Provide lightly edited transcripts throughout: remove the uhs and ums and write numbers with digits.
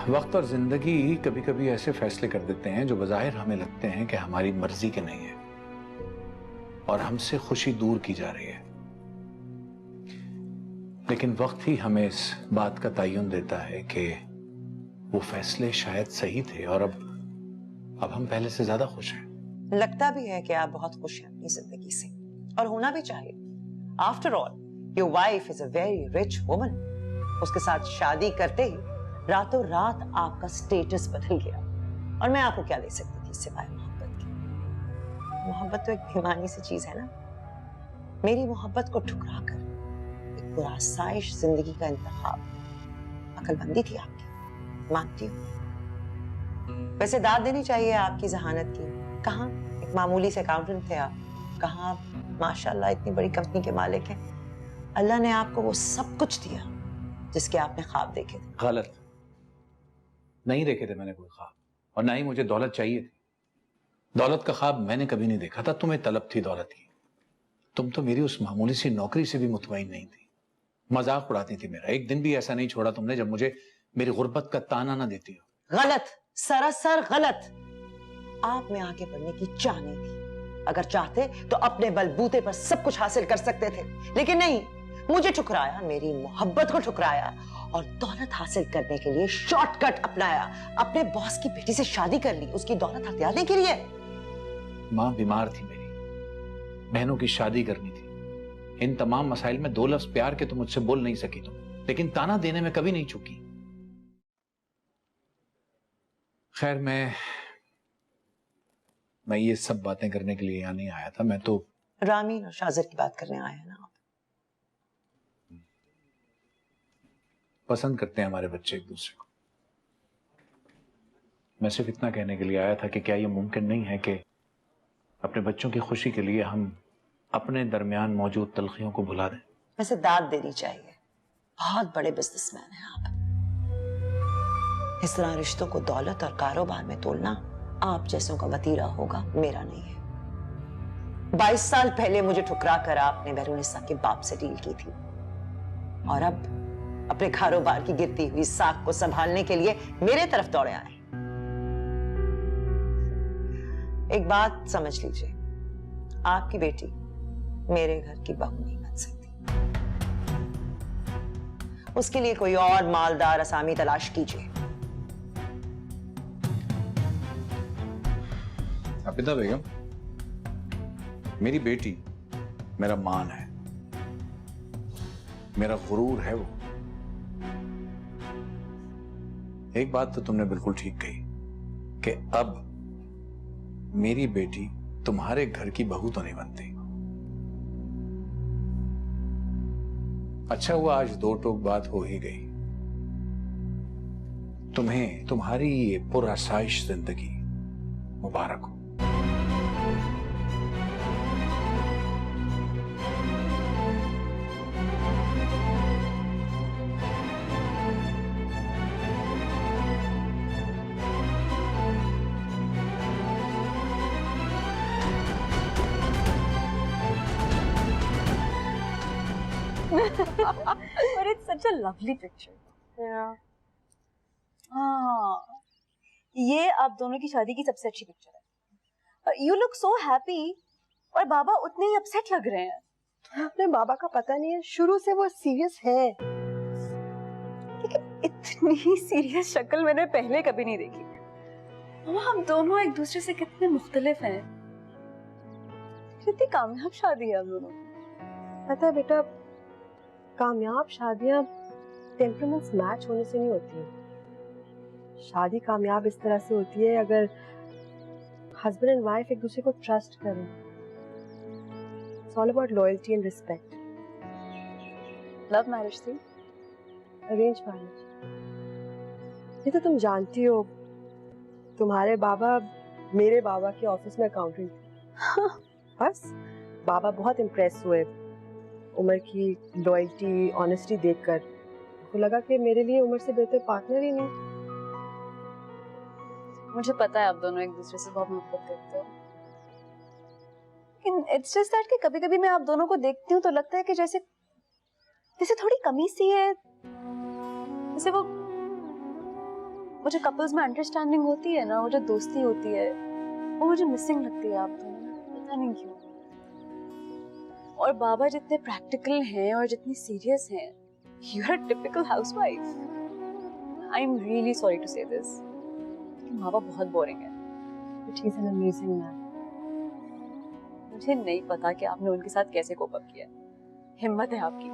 वक्त और जिंदगी कभी कभी ऐसे फैसले कर देते हैं जो बज़ाहिर हमें लगते हैं कि हमारी मर्जी के नहीं है और हमसे खुशी दूर की जा रही है, लेकिन वक्त ही हमें इस बात का तयन देता है कि वो फैसले शायद सही थे और अब हम पहले से ज्यादा खुश हैं। लगता भी है कि आप बहुत खुश हैं अपनी जिंदगी से, और होना भी चाहिए। After all your wife is a very rich woman. उसके साथ शादी करते ही रातों रात आपका स्टेटस बदल गया, और मैं आपको क्या दे सकती थी सिवाय मोहब्बत के। मोहब्बत तो एक बेईमानी सी चीज है ना। मेरी मोहब्बत को ठुकरा कर एक पुरआसाइश जिंदगी का इंतखाब अक्लमंदी थी आपकी, मानती हूँ। वैसे दाद देनी चाहिए आपकी जहानत की। कहाँ एक मामूली से अकाउंटेंट थे आप, कहाँ आप माशाल्लाह इतनी बड़ी कंपनी के मालिक हैं। अल्लाह ने आपको वो सब कुछ दिया जिसके आपने ख्वाब देखे थे। गलत, नहीं देखे थे मैंने कोई ख्वाब, और ना ही मुझे दौलत चाहिए थी। दौलत का ख्वाब मैंने कभी नहीं देखा था। तुम्हें तलब थी दौलत की। तुम तो मेरी उस मामूली सी नौकरी से भी मुतमईन नहीं थी, मजाक उड़ाती थी मेरा। एक दिन भी ऐसा नहीं छोड़ा तुमने जब मुझे मेरी गुर्बत का ताना ना देती हो। गलत, सरासर गलत। आप में आगे बढ़ने की चाह नहीं थी। अगर चाहते तो अपने बलबूते पर सब कुछ हासिल कर सकते थे, लेकिन नहीं। मुझे ठुकराया, मेरी मोहब्बत को ठुकराया, और दौलत हासिल करने के लिए शॉर्टकट अपनाया। अपने बॉस की बेटी से शादी कर ली, उसकी दौलत हथियाने के लिए। माँ बीमार थी मेरी, बहनों की शादी करनी थी। इन तमाम मसाइल में 2 लफ्ज प्यार के तो मुझसे बोल नहीं सकी तुम, लेकिन ताना देने में कभी नहीं चूकी। खैर, मैं ये सब बातें करने के लिए यहाँ नहीं आया था। मैं तो रामीन और शाजर की बात करने आए हैं ना आप। पसंद करते हैं हमारे बच्चे एक दूसरे को। मैं सिर्फ इतना कहने के लिए आया था कि क्या ये मुमकिन नहीं है कि अपने बच्चों की खुशी के लिए हम अपने दरमियान मौजूद तलखियों को भुला दें। वैसे दाद देनी चाहिए, बहुत बड़े बिजनेसमैन हैं आप। इस तरह रिश्तों को दौलत और कारोबार में तोलना आप जैसों का वतीरा होगा, मेरा नहीं है। 22 साल पहले मुझे ठुकरा कर आपने बैरूनिस्सा के बाप से डील की थी, और अब अपने कारोबार की गिरती हुई साख को संभालने के लिए मेरे तरफ दौड़े आए। एक बात समझ लीजिए, आपकी बेटी मेरे घर की बहू नहीं बन सकती। उसके लिए कोई और मालदार असामी तलाश कीजिए। आबिदा बेगम, मेरी बेटी मेरा मान है, मेरा गुरूर है वो। एक बात तो तुमने बिल्कुल ठीक कही कि अब मेरी बेटी तुम्हारे घर की बहू तो नहीं बनती। अच्छा हुआ आज 2 टोक बात हो ही गई। तुम्हें तुम्हारी ये पुरआसाइश जिंदगी मुबारक हो। But it's such a lovely picture. Yeah. हाँ, ये आप दोनों की शादी की सबसे अच्छी पिक्चर है। You look so happy, और बाबा उतने ही अपसेट लग रहे हैं। अपने बाबा का पता नहीं है, शुरू से वो सीरियस है। लेकिन इतनी सीरियस शक्ल मैंने पहले कभी नहीं देखी। मामा, हम दोनों एक दूसरे से कितने मुख्तलिफ हैं। कितनी कामयाब शादी है हम दोनों की। पता है बेटा, कामयाब शादियां टेम्परामेंट्स मैच होने से नहीं होती हैं। शादी कामयाब इस तरह से होती है अगर हस्बैंड एंड वाइफ एक दूसरे को ट्रस्ट करें। It's all about loyalty and respect. Love marriage थी? Arrange marriage. ये तो तुम जानती हो, तुम्हारे बाबा मेरे बाबा के ऑफिस में अकाउंटेंट थे। बस बाबा बहुत इम्प्रेस हुए उमर की लॉयल्टी, ऑनेस्टी देखकर। उनको लगा कि मेरे लिए उमर से बेहतर पार्टनर ही नहीं। मुझे पता है आप दोनों एक दूसरे से बहुत मोहब्बत करते हो, लेकिन इट्स जस्ट दैट कि कभी-कभी मैं आप दोनों को देखती हूँ तो लगता है कि जैसे थोड़ी कमी सी है। जैसे वो वो जो कपल्स में अंडरस्टैंडिंग होती है ना, वो जो दोस्ती होती है, वो मुझे मिसिंग लगती है आप दोनों, पता नहीं क्यों। और बाबा जितने प्रैक्टिकल हैं और जितनी सीरियस हैं, you are a typical housewife. I am really sorry to say this, लेकिन बाबा बहुत बोरिंग है। But he is an amazing man. मुझे नहीं पता कि आपने उनके साथ कैसे कोप अप किया। हिम्मत है आपकी।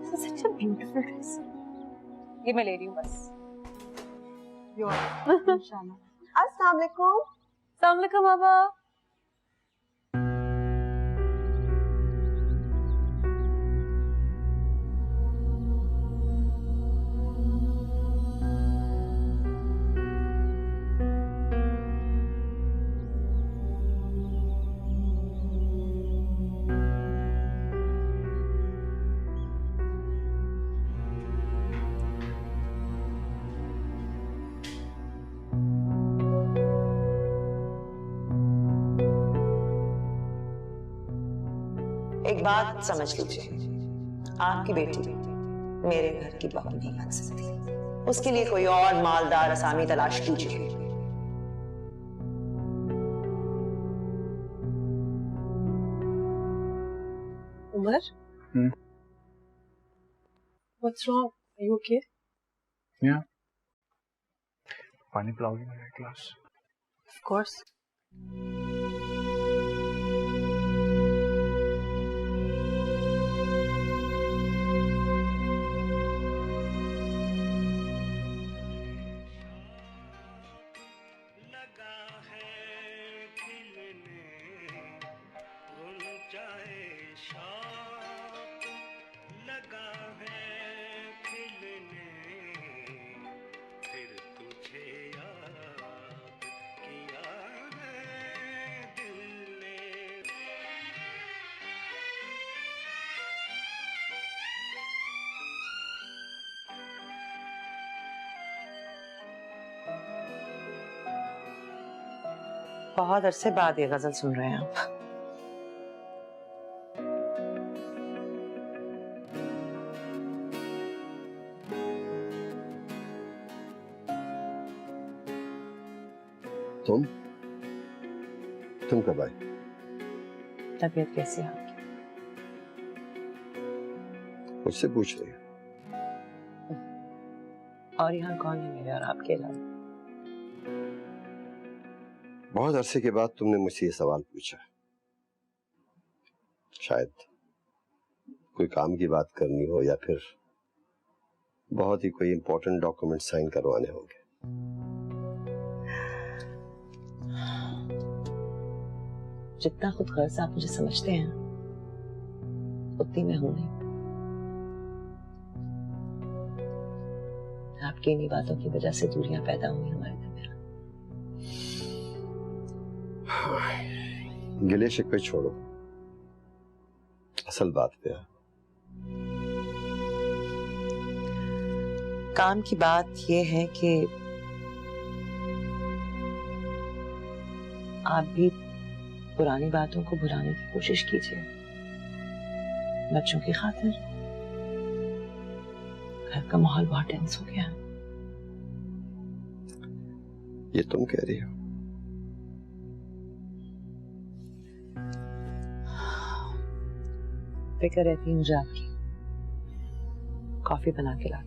This is such a beautiful dress. ये मैं ले रही हूँ बस। इंशाल्लाह। अस्सलाम वालेकुम। अस्सलाम वालेकुम बाबा। एक बात समझ लीजिए, आपकी बेटी मेरे घर की बहू नहीं बन सकती। उसके लिए कोई और मालदार असामी तलाश कीजिए। Umar, what's wrong? Are you okay? Yeah. पानी पिलाओगी मेरा एक गिलास? Of course. बहुत अरसे बाद ये गजल सुन रहे हैं आप। तुम कब आए? तबीयत कैसी है आपकी? मुझसे पूछ रही हो? और यहाँ कौन है मेरे और आपके अलावा? बहुत अरसे के बाद तुमने मुझसे ये सवाल पूछा। शायद कोई काम की बात करनी हो या फिर बहुत ही कोई इंपॉर्टेंट डॉक्यूमेंट साइन करवाने होंगे। जितना खुद गर्ज आप मुझे समझते हैं उतनी मैं हूं नहीं। आपकी इन्हीं बातों की वजह से दूरियां पैदा हुई हमारे दरमियान। गिले शिकवे छोड़ो, असल बात पे आ। काम की बात यह है कि आप भी पुरानी बातों को भुलाने की कोशिश कीजिए। बच्चों की खातिर घर का माहौल बहुत टेंस हो गया। ये तुम कह रही हो? फिक्र रहती है मुझे आपकी। कॉफी बना के ला।